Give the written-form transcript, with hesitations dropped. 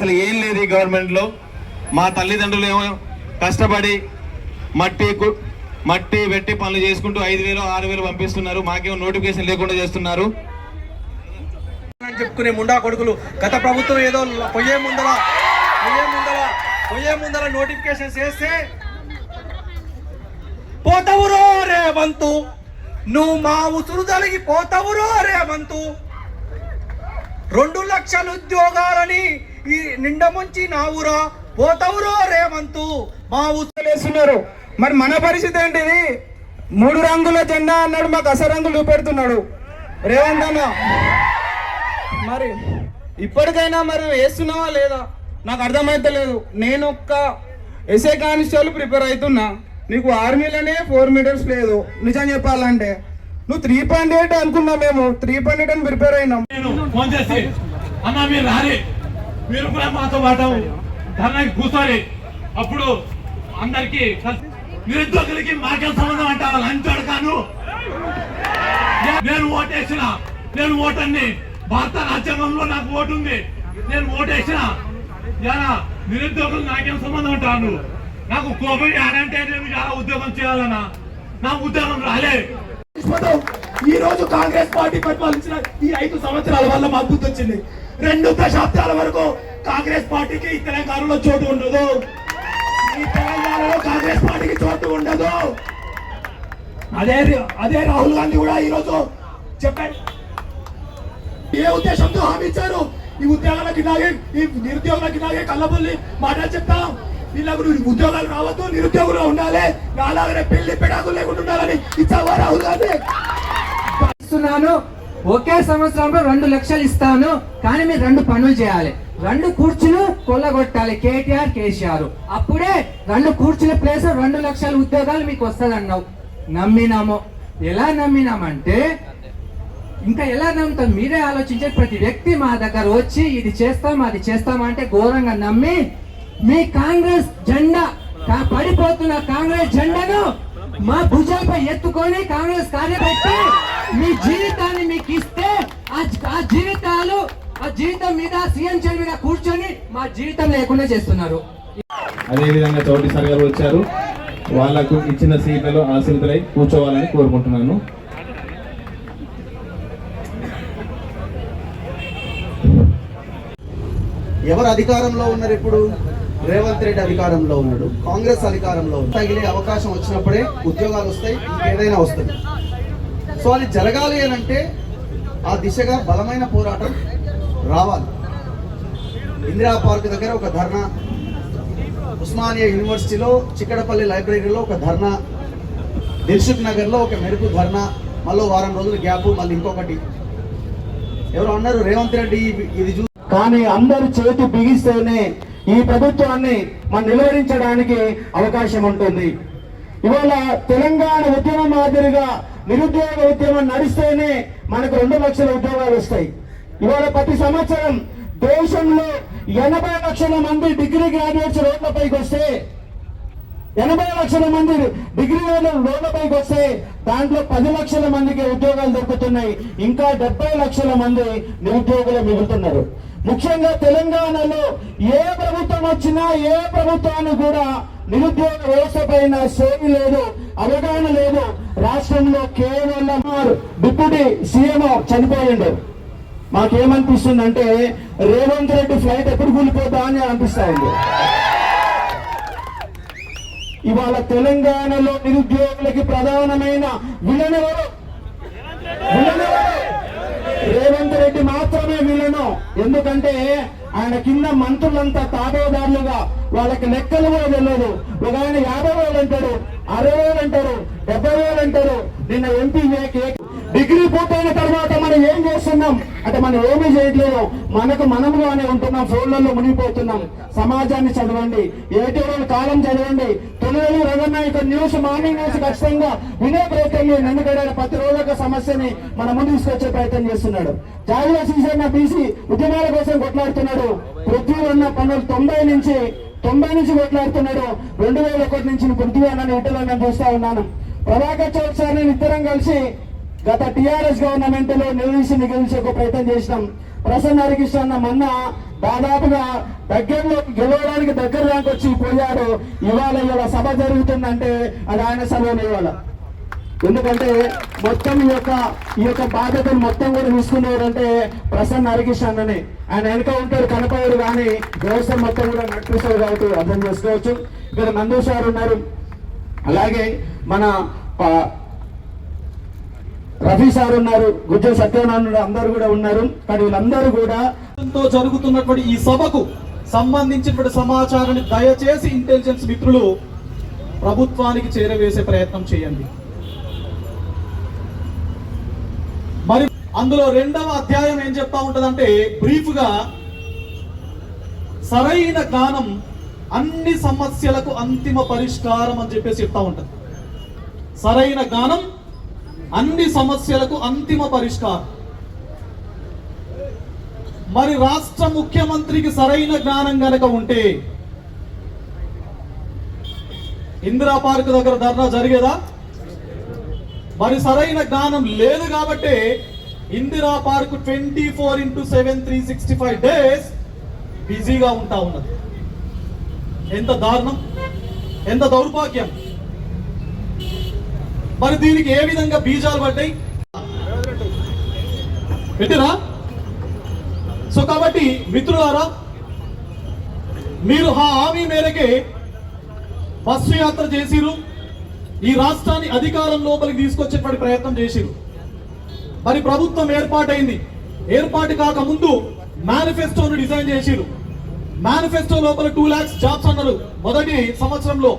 అసలు ఏం లేదు ఈ గవర్నమెంట్లో. మా తల్లిదండ్రులు ఏమో కష్టపడి మట్టి పెట్టి పనులు చేసుకుంటూ 5,000 6,000 పంపిస్తున్నారు. మాకేమో నోటిఫికేషన్ లేకుండా చేస్తున్నారు. చెప్పుకునే ముండా కొడుకులు గత ప్రభుత్వం ఏదో పొయ్యే ముందర నోటిఫికేషన్ చేస్తే పోతవురో రేవంతు, నువ్వు మా ఉసురు తలిగి పోతవురో రేవంతు, 2 లక్షల ఉద్యోగాలని ఈ నిండముంచి నావురా పోతవురో రేవంతు, మా ఉసురేస్తున్నారు. మరి మన పరిస్థితి ఏంటిది? 3 రంగుల జెండా అన్నాడు, మాకు అసరంగులు చూపెడుతున్నాడు రేవంత్ అన్న. మరి ఇప్పటికైనా మరి వేస్తున్నావా లేదా నాకు అర్థమైతే లేదు. నేను ఒక్క ఎస్ఐ కానిస్టేబుల్ ప్రిపేర్ అవుతున్నా, నీకు ఆర్మీలోనే 4 మీటర్స్ లేదు. నిజం చెప్పాలంటే నువ్వు 3.8 అనుకున్నా, మేము 3.8 అని ప్రిపేర్ అయినాం. ఫోన్ చేసి అన్న మీరు రాలి, మీరు కూడా మాతో పాటు ధర్నాకి కూర్చోవాలి. అప్పుడు అందరికి నిరుద్యోగులకి మాకేం సంబంధం అంటావా? లంచాడు కాను, నేను ఓటర్ని, భారత రాజ్యాంగంలో నాకు ఓటు ఉంది, నేను ఓటేసిన నిరుద్యోగులు నాకేం సంబంధం అంటాను? నాకు కోపం ఆడంటే నేను చాలా ఉద్యోగం చేయాలన్నా, నా ఉద్యోగం రాలే. ఈ రోజు కాంగ్రెస్ పార్టీ పరిపాలించిన ఈ 5 సంవత్సరాల వల్ల మాకు బుద్ధి వచ్చింది. 2 దశాబ్దాల వరకు కాంగ్రెస్ పార్టీకి ఈ తెలంగాణలో చోటు ఉండదు. ఈ తెలంగాణలో కాంగ్రెస్ పార్టీకి చోటు ఉండదు. అదే రాహుల్ గాంధీ కూడా ఈ రోజు చెప్పారు. ఏ ఉద్దేశంతో హామీ ఇచ్చారు? ఈ ఉద్యోగాలకి ఈ నిరుద్యోగులకి కళ్ళబుల్లి మాటలు చెప్తాం. వీళ్ళకు ఉద్యోగాలు రావద్దు, నిరుద్యోగులు ఉండాలి, అలాగనే పెళ్లి పెడాకులు లేకుండా ఉండాలని ఇచ్చావా రాహుల్ గాంధీ? ఇస్తున్నాను, ఒకే సంవత్సరంలో 2 లక్షలు ఇస్తాను, కానీ మీరు 2 పనులు చేయాలి. 2 కుర్చీలు కొల్లగొట్టాలి, కేటీఆర్ కేసీఆర్. అప్పుడే 2 కుర్చీల ప్లేస్ 2 లక్షల ఉద్యోగాలు మీకు వస్తుంది అన్నావు. నమ్మినాము. ఎలా నమ్మినామంటే ఇంకా ఎలా నమ్ముతాం మీరే ఆలోచించే. ప్రతి వ్యక్తి మా దగ్గర వచ్చి ఇది చేస్తాం అది చేస్తాం అంటే ఘోరంగా నమ్మి మీ కాంగ్రెస్ జెండా, పడిపోతున్న కాంగ్రెస్ జెండాను మా భుజాలపై ఎత్తుకొని కాంగ్రెస్ కార్యపెట్టి మీ జీవితాన్ని మీకు ఇస్తే ఆ జీవితం మీద సీఎం చైర్ మీద కూర్చొని మా జీవితం లేకుండా చేస్తున్నారు. అదేవిధంగా చౌటిసారి గారు వచ్చారు, వాళ్లకు ఇచ్చిన సీట్లలో ఆశీర్వదై కూర్చోవాలని కోరుకుంటున్నాను. ఎవరు అధికారంలో ఉన్నారు? ఇప్పుడు రేవంత్ రెడ్డి అధికారంలో ఉన్నాడు, కాంగ్రెస్ అధికారంలో ఉంది. తగిలే అవకాశం వచ్చినప్పుడే ఉద్యోగాలు వస్తాయి, ఇంకేదైనా వస్తుంది. సో అది జరగాలి అని అంటే ఆ దిశగా బలమైన పోరాటం రావాలి. ఇందిరా పార్క్ దగ్గర ఒక ధర్నా, ఉస్మానియా యూనివర్సిటీలో చిక్కడపల్లి లైబ్రరీలో ఒక ధర్నా, దిల్సుఖ్ నగర్లో ఒక మెరుపు ధర్నా, మళ్ళీ వారం రోజులు గ్యాప్, మళ్ళీ ఇంకొకటి. ఎవరు అన్నారు రేవంత్ రెడ్డి ఇది కానీ అందరూ చేతి బిగిస్తేనే ఈ ప్రభుత్వాన్ని మనం నిలువరించడానికి అవకాశం ఉంటుంది. ఇవాళ తెలంగాణ ఉద్యమం మాదిరిగా నిరుద్యోగ ఉద్యమం నడిస్తేనే మనకు 2 లక్షల ఉద్యోగాలు వస్తాయి. ఇవాళ ప్రతి సంవత్సరం దేశంలో 80 లక్షల మంది డిగ్రీ గ్రాడ్యుయేట్స్ రోడ్లపైకి వస్తే, 80 లక్షల మంది డిగ్రీ రోడ్లపైకి వస్తే దాంట్లో 10 లక్షల మందికి ఉద్యోగాలు దొరుకుతున్నాయి. ఇంకా 70 లక్షల మంది నిరుద్యోగులు మిగులుతున్నారు. ముఖ్యంగా తెలంగాణలో ఏ ప్రభుత్వం వచ్చినా ఏ ప్రభుత్వాన్ని కూడా నిరుద్యోగ వ్యవస్థ పైన సోయి లేదు, అవగాహన లేదు. రాష్ట్రంలో కేవలం డిప్యూటీ సీఎం చనిపోయిండు. మాకేమనిపిస్తుందంటే రేవంత్ రెడ్డి ఫ్లైట్ ఎప్పుడు కూలిపోతా అని అనిపిస్తా ఉంది. ఇవాళ తెలంగాణలో నిరుద్యోగులకి ప్రధానమైన విలన్ ఎవరు? రేవంత్ రెడ్డి మాత్రమే విలను. ఎందుకంటే ఆయన కింద మంత్రులంతా తాబేదారులుగా, వాళ్ళకి లెక్కలు కూడా తెలియదు. ఒక ఆయన 50,000 అంటారు, 60,000 అంటారు, 70,000 అంటారు. నిన్న ఎంపీ డిగ్రీ పూర్తయిన తర్వాత మనం ఏం చేస్తున్నాం అంటే మనం ఏమీ చేయట్లేదు. మనముగానే ఉంటున్నాం, ఫోన్లలో మునిగిపోతున్నాం. సమాజాన్ని చదవండి, ఏటీఎం కాలం చదవండి, తొలివేలు రగన్నాయక న్యూస్, మార్నింగ్ న్యూస్ ఖచ్చితంగా వినే ప్రయత్నం చేయండి. ఎందుకంటే ప్రతిరోజు ఒక సమస్యని మన ముందు తీసుకొచ్చే ప్రయత్నం చేస్తున్నాడు. జాతీయ శిక్షణ బీసీ ఉద్యమాల కోసం కొట్లాడుతున్నాడు. పృథ్వీ ఉన్న పనులు 90 నుంచి కొట్లాడుతున్నాడు. 2001 నుంచి పృథ్వీ అన్న ఇటలను చూస్తా ఉన్నాను. ప్రభాకర్ చౌదరి సార్ నేను ఇద్దరం కలిసి గత టిఆర్ఎస్ గవర్నమెంట్ లో నిలిచే ఒక ప్రయత్నం చేసినాం. ప్రసన్న హరికృష్ణ అన్న మొన్న దాదాపుగా దగ్గరలో గెలవడానికి దగ్గర దాకా వచ్చి పోయాడు. ఇవాళ సభ జరుగుతుందంటే అది ఆయన సభనే ఇవాళ. ఎందుకంటే మొత్తం ఈ యొక్క బాధ్యతను మొత్తం కూడా తీసుకునేవారంటే ప్రసన్న హరికృష్ణ అన్ననే. ఆయన వెనక ఉంటారు, కనపడరు, కానీ వ్యవస్థ మొత్తం కూడా నడిపిస్తారు కాబట్టి అర్థం చేసుకోవచ్చు. ఇక్కడ నందు సార్ ఉన్నారు, అలాగే మన రఫీ సార్ ఉన్నారు, గుజ్జ సత్యనారాయణ అందరూ కూడా ఉన్నారు. కానీ వీళ్ళందరూ కూడా జరుగుతున్నటువంటి ఈ సభకు సంబంధించినటువంటి సమాచారాన్ని దయచేసి ఇంటెలిజెన్స్ మిత్రులు ప్రభుత్వానికి చేరవేసే ప్రయత్నం చేయండి. మరి అందులో 2వ అధ్యాయం ఏం చెప్తా ఉంటదంటే, బ్రీఫ్ గా సరైన జ్ఞానం అన్ని సమస్యలకు అంతిమ పరిష్కారం అని చెప్పేసి చెప్తా ఉంటది. సరైన జ్ఞానం అన్ని సమస్యలకు అంతిమ పరిష్కారం. మరి రాష్ట్ర ముఖ్యమంత్రికి సరైన జ్ఞానం గనక ఉంటే ఇందిరా పార్క్ దగ్గర ధర్నా జరిగేదా? మరి సరైన జ్ఞానం లేదు కాబట్టి ఇందిరా పార్క్ 24/7 365 డేస్ బిజీగా ఉంటా ఉన్నది. ఎంత దారుణం, ఎంత దౌర్భాగ్యం. మరి దీనికి ఏ విధంగా బీజాలు పడ్డాయి పెట్టిరా? సో కాబట్టి మిత్రులారా, మీరు హామీ మేరకే బస్సు యాత్ర చేసిరు, ఈ రాష్ట్రాన్ని అధికారం లోపలికి తీసుకొచ్చేటువంటి ప్రయత్నం చేసిరు. మరి ప్రభుత్వం ఏర్పాటైంది, ఏర్పాటు కాక ముందు మేనిఫెస్టోను డిజైన్ చేసిరు. మేనిఫెస్టో లోపల 2 lakhs జాబ్స్ అన్నారు మొదటి సంవత్సరంలో.